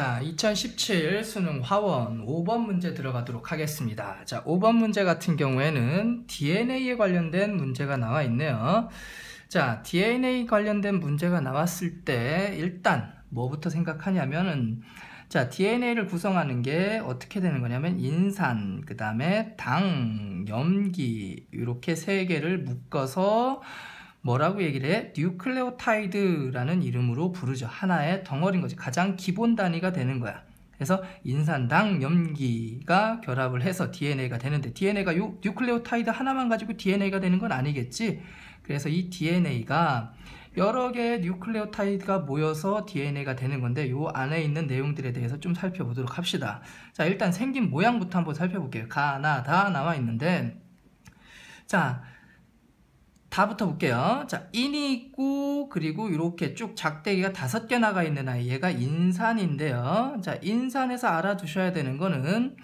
자, 2017 수능 화원 5번 문제 들어가도록 하겠습니다. 자, 5번 문제 같은 경우에는 DNA에 관련된 문제가 나와 있네요. 자, DNA 관련된 문제가 나왔을 때 일단 뭐부터 생각하냐면은, 자, DNA를 구성하는 게 어떻게 되는 거냐면 인산, 그 다음에 당, 염기 이렇게 세 개를 묶어서 뭐라고 얘기를 해? 뉴클레오타이드라는 이름으로 부르죠. 하나의 덩어리인 거지. 가장 기본 단위가 되는 거야. 그래서 인산당, 염기가 결합을 해서 DNA가 되는데, DNA가 요 뉴클레오타이드 하나만 가지고 DNA가 되는 건 아니겠지. 그래서 이 DNA가 여러 개의 뉴클레오타이드가 모여서 DNA가 되는 건데, 요 안에 있는 내용들에 대해서 좀 살펴보도록 합시다. 자, 일단 생긴 모양부터 한번 살펴볼게요. 가나 다 나와 있는데, 자, 다부터 볼게요. 자, 인이 있고, 그리고 이렇게 쭉 작대기가 5개 나가 있는 아이, 얘가 인산인데요. 자, 인산에서 알아두셔야 되는 거는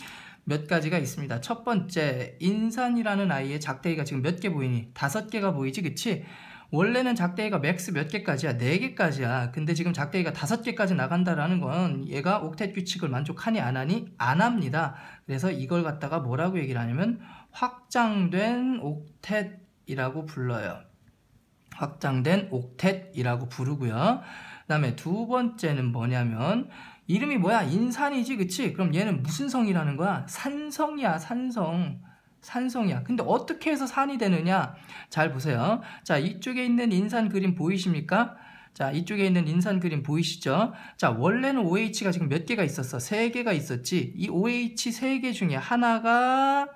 몇 가지가 있습니다. 첫 번째, 인산이라는 아이의 작대기가 지금 몇 개 보이니? 5개가 보이지, 그치? 원래는 작대기가 맥스 몇 개까지야? 4개까지야. 근데 지금 작대기가 5개까지 나간다라는 건 얘가 옥텟 규칙을 만족하니 안 하니? 안 합니다. 그래서 이걸 갖다가 뭐라고 얘기를 하냐면 확장된 옥텟 이라고 불러요. 확장된 옥텟이라고 부르고요. 그 다음에 두 번째는 뭐냐면 이름이 뭐야? 인산이지, 그치? 그럼 얘는 무슨 성이라는 거야? 산성이야, 산성. 산성이야. 근데 어떻게 해서 산이 되느냐? 잘 보세요. 자, 이쪽에 있는 인산 그림 보이십니까? 자, 이쪽에 있는 인산 그림 보이시죠? 자, 원래는 OH가 지금 몇 개가 있었어? 3개가 있었지. 이 OH 3개 중에 하나가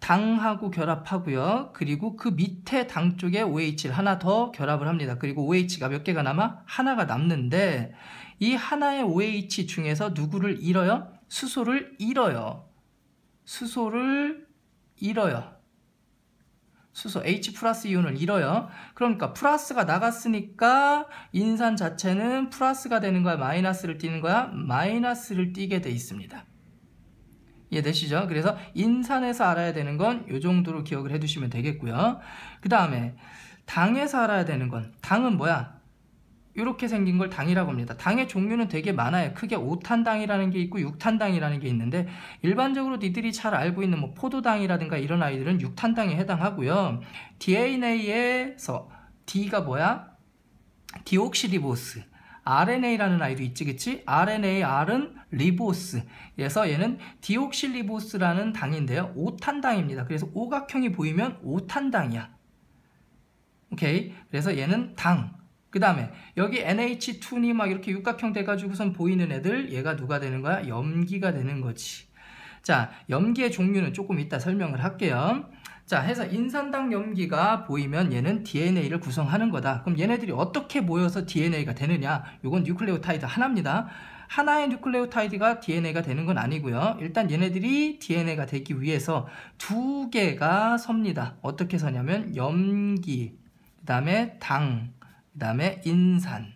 당하고 결합하고요. 그리고 그 밑에 당 쪽에 OH를 하나 더 결합을 합니다. 그리고 OH가 몇 개가 남아? 하나가 남는데, 이 하나의 OH 중에서 누구를 잃어요? 수소를 잃어요. 수소를 잃어요. 수소 H 플러스 이온을 잃어요. 그러니까 플러스가 나갔으니까 인산 자체는 플러스가 되는 거야? 마이너스를 띄는 거야? 마이너스를 띄게 돼 있습니다. 이해되시죠? 그래서 인산에서 알아야 되는 건 이 정도로 기억을 해두시면 되겠고요. 그 다음에 당에서 알아야 되는 건, 당은 뭐야? 이렇게 생긴 걸 당이라고 합니다. 당의 종류는 되게 많아요. 크게 5탄당이라는 게 있고 6탄당이라는 게 있는데, 일반적으로 니들이 잘 알고 있는 뭐 포도당이라든가 이런 아이들은 6탄당에 해당하고요. DNA에서 D가 뭐야? 디옥시리보스. RNA라는 아이도 있지, 그치? RNA, R은 리보스. 그래서 얘는 디옥실리보스라는 당인데요. 5탄당입니다. 그래서 오각형이 보이면 5탄당이야. 오케이? 그래서 얘는 당. 그 다음에 여기 NH2니 막 이렇게 육각형 돼가지고선 보이는 애들, 얘가 누가 되는 거야? 염기가 되는 거지. 자, 염기의 종류는 조금 이따 설명을 할게요. 자, 해서 인산당 염기가 보이면 얘는 DNA를 구성하는 거다. 그럼 얘네들이 어떻게 모여서 DNA가 되느냐? 이건 뉴클레오타이드 하나입니다. 하나의 뉴클레오타이드가 DNA가 되는 건 아니고요. 일단 얘네들이 DNA가 되기 위해서 2개가 섭니다. 어떻게 서냐면 염기, 그 다음에 당, 그 다음에 인산.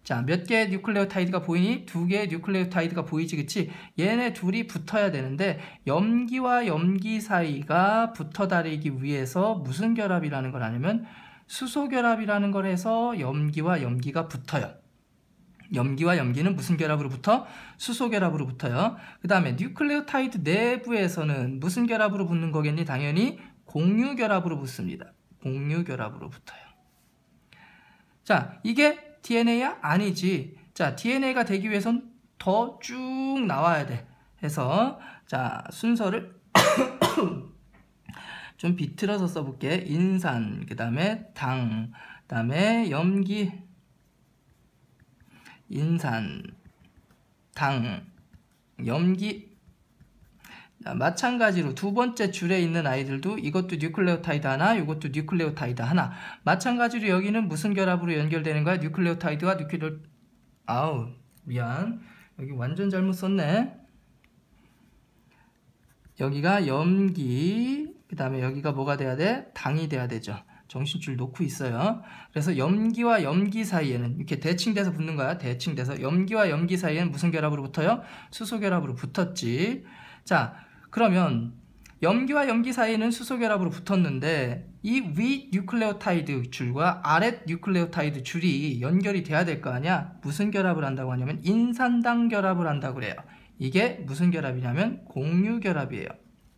자, 몇 개의 뉴클레오타이드가 보이니? 2개의 뉴클레오타이드가 보이지, 그치? 얘네 둘이 붙어야 되는데, 염기와 염기 사이가 붙어 다니기 위해서 무슨 결합이라는 걸 아냐면 수소 결합이라는 걸 해서 염기와 염기가 붙어요. 염기와 염기는 무슨 결합으로 붙어? 수소 결합으로 붙어요. 그 다음에 뉴클레오타이드 내부에서는 무슨 결합으로 붙는 거겠니? 당연히 공유 결합으로 붙습니다. 공유 결합으로 붙어요. 자, 이게 DNA야? 아니지. 자, DNA가 되기 위해선 더 쭉 나와야 돼. 해서 자, 순서를 좀 비틀어서 써볼게. 인산, 그 다음에 당, 그 다음에 염기, 인산, 당, 염기. 자, 마찬가지로 두 번째 줄에 있는 아이들도 이것도 뉴클레오타이드 하나, 이것도 뉴클레오타이드 하나. 마찬가지로 여기는 무슨 결합으로 연결되는 거야? 뉴클레오타이드와 아우, 미안. 여기 완전 잘못 썼네. 여기가 염기, 그 다음에 여기가 뭐가 돼야 돼? 당이 돼야 되죠. 정신줄 놓고 있어요. 그래서 염기와 염기 사이에는 이렇게 대칭돼서 붙는 거야. 대칭돼서 염기와 염기 사이에는 무슨 결합으로 붙어요? 수소 결합으로 붙었지. 자, 그러면 염기와 염기 사이에는 수소결합으로 붙었는데 이 윗 뉴클레오타이드 줄과 아랫 뉴클레오타이드 줄이 연결이 돼야 될 거 아니야. 무슨 결합을 한다고 하냐면 인산당 결합을 한다고 그래요. 이게 무슨 결합이냐면 공유결합이에요.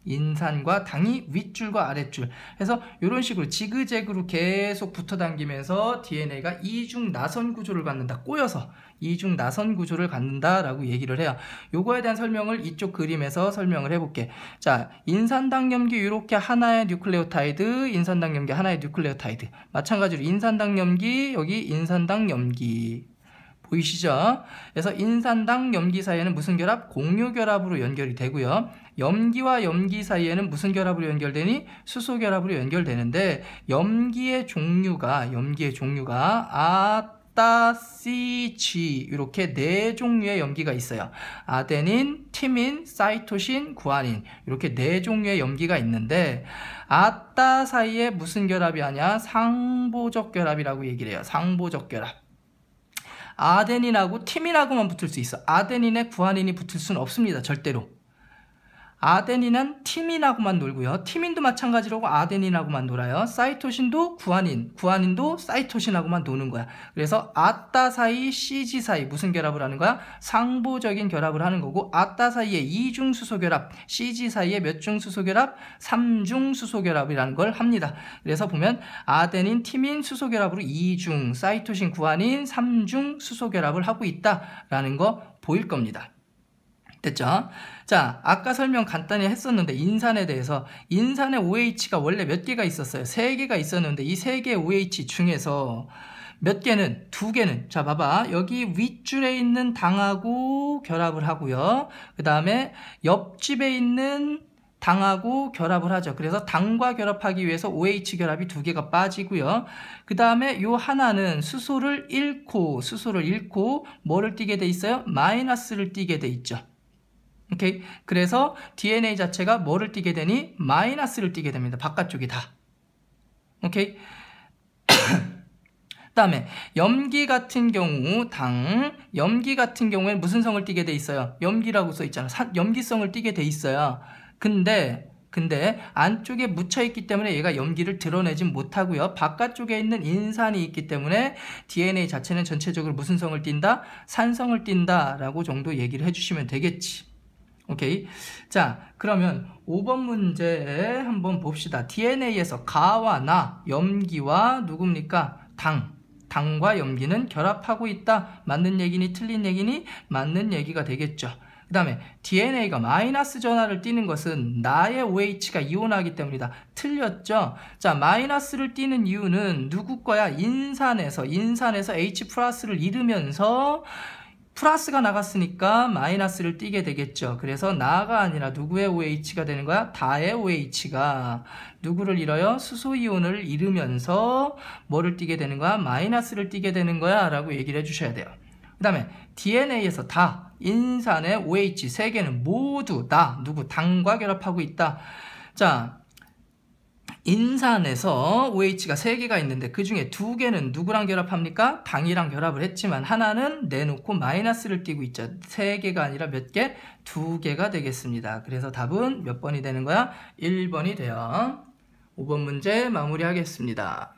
인산과 당이 윗줄과 아랫줄 해서 이런 식으로 지그재그로 계속 붙어 당기면서 DNA가 이중 나선 구조를 갖는다. 꼬여서 이중 나선 구조를 갖는다 라고 얘기를 해요. 요거에 대한 설명을 이쪽 그림에서 설명을 해볼게. 자, 인산당 염기 이렇게 하나의 뉴클레오타이드, 인산당 염기 하나의 뉴클레오타이드, 마찬가지로 인산당 염기, 여기 인산당 염기 보이시죠? 그래서 인산당 염기 사이에는 무슨 결합? 공유결합으로 연결이 되고요. 염기와 염기 사이에는 무슨 결합으로 연결되니? 수소결합으로 연결되는데 염기의 종류가 아따, C, G 이렇게 네 종류의 염기가 있어요. 아데닌, 티민, 사이토신, 구아닌 이렇게 네 종류의 염기가 있는데 아따 사이에 무슨 결합이 하냐? 상보적 결합이라고 얘기를 해요. 상보적 결합. 아데닌하고 티민하고만 붙을 수 있어. 아데닌에 구아닌이 붙을 수는 없습니다. 절대로. 아데닌은 티민하고만 놀고요. 티민도 마찬가지로 아데닌하고만 놀아요. 사이토신도 구아닌도 사이토신하고만 노는 거야. 그래서 아따 사이, CG 사이 무슨 결합을 하는 거야? 상보적인 결합을 하는 거고 아따 사이에 이중 수소 결합, CG 사이에 몇 중 수소 결합? 3중 수소 결합이라는 걸 합니다. 그래서 보면 아데닌, 티민 수소 결합으로 2중, 사이토신, 구아닌 3중 수소 결합을 하고 있다라는 거 보일 겁니다. 됐죠? 자, 아까 설명 간단히 했었는데 인산에 대해서 인산의 OH가 원래 몇 개가 있었어요? 3개가 있었는데 이 3개의 OH 중에서 몇 개는? 2개는 자 봐봐 여기 윗줄에 있는 당하고 결합을 하고요. 그 다음에 옆집에 있는 당하고 결합을 하죠. 그래서 당과 결합하기 위해서 OH 결합이 2개가 빠지고요. 그 다음에 요 하나는 수소를 잃고 뭐를 띠게 돼 있어요? 마이너스를 띠게 돼 있죠. 오케이. 그래서 DNA 자체가 뭐를 띠게 되니? 마이너스를 띠게 됩니다. 바깥쪽이 다. 오케이. 그 다음에 염기 같은 경우 염기 같은 경우에 무슨 성을 띠게 돼 있어요? 염기라고 써 있잖아. 염기성을 띠게 돼 있어요. 근데 안쪽에 묻혀있기 때문에 얘가 염기를 드러내진 못하고요. 바깥쪽에 있는 인산이 있기 때문에 DNA 자체는 전체적으로 무슨 성을 띈다? 산성을 띈다 라고 정도 얘기를 해주시면 되겠지. 오케이. 자, 그러면 5번 문제 한번 봅시다. DNA에서 가와 나, 염기와 누굽니까? 당과 염기는 결합하고 있다. 맞는 얘기니 틀린 얘기니? 맞는 얘기가 되겠죠. 그 다음에 DNA가 마이너스 전하를 띠는 것은 나의 OH가 이온하기 때문이다. 틀렸죠? 자, 마이너스를 띠는 이유는 누구 거야? 인산에서 H 플러스를 잃으면서 플러스가 나갔으니까 마이너스를 띠게 되겠죠. 그래서 나가 아니라 누구의 OH가 되는 거야? 다의 OH가 누구를 잃어요? 수소이온을 잃으면서 뭐를 띠게 되는 거야? 마이너스를 띠게 되는 거야 라고 얘기를 해주셔야 돼요. 그 다음에 DNA에서 인산의 OH 3개는 모두 당과 결합하고 있다. 자, 인산에서 OH가 3개가 있는데 그 중에 2개는 누구랑 결합합니까? 당이랑 결합을 했지만 하나는 내놓고 마이너스를 띄고 있죠. 3개가 아니라 몇 개? 2개가 되겠습니다. 그래서 답은 몇 번이 되는 거야? 1번이 돼요. 5번 문제 마무리하겠습니다.